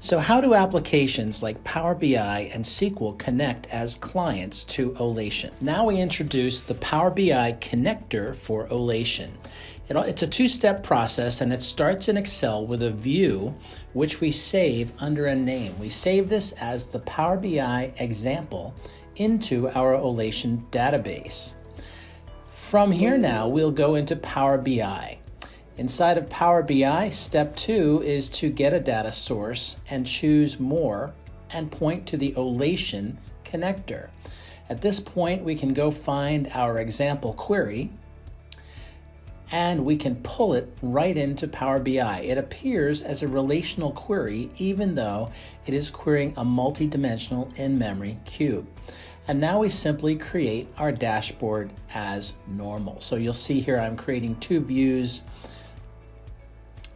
So how do applications like Power BI and SQL connect as clients to Olation? Now we introduce the Power BI connector for Olation. It's a two-step process, and it starts in Excel with a view which we save under a name. We save this as the Power BI example into our Olation database. From here now, we'll go into Power BI. Inside of Power BI, step 2 is to get a data source and choose More and point to the Olation connector. At this point, we can go find our example query and we can pull it right into Power BI. It appears as a relational query even though it is querying a multi-dimensional in-memory cube. And now we simply create our dashboard as normal. So you'll see here I'm creating two views.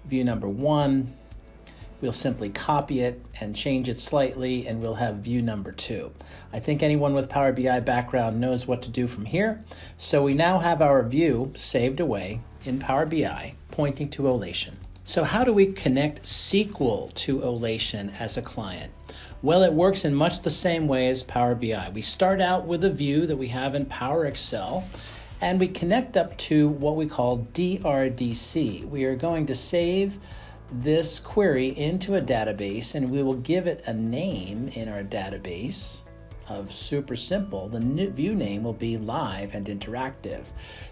View number 1, we'll simply copy it and change it slightly, and we'll have view number 2. I think anyone with Power BI background knows what to do from here. So we now have our view saved away in Power BI, pointing to Olation. So how do we connect SQL to Olation as a client? Well, it works in much the same way as Power BI. We start out with a view that we have in Power Excel, and we connect up to what we call DRDC. We are going to save this query into a database, and we will give it a name in our database of super simple. The new view name will be live and interactive.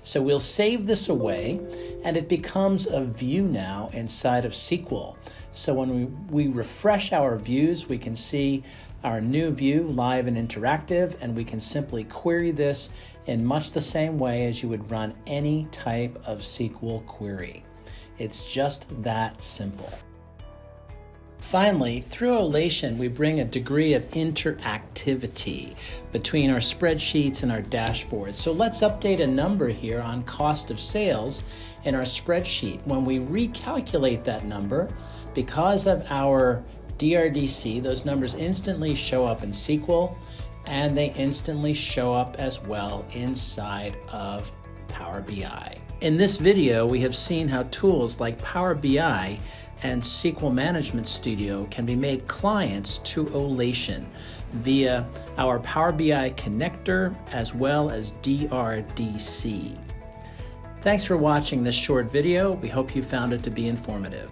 So we'll save this away, and it becomes a view now inside of SQL. So when we refresh our views, we can see our new view live and interactive, and we can simply query this in much the same way as you would run any type of SQL query. It's just that simple. Finally, through Olation, we bring a degree of interactivity between our spreadsheets and our dashboards. So let's update a number here on cost of sales in our spreadsheet. When we recalculate that number, because of our DRDC, those numbers instantly show up in SQL, and they instantly show up as well inside of Power BI. In this video, we have seen how tools like Power BI and SQL Management Studio can be made clients to Olation via our Power BI connector as well as DRDC. Thanks for watching this short video. We hope you found it to be informative.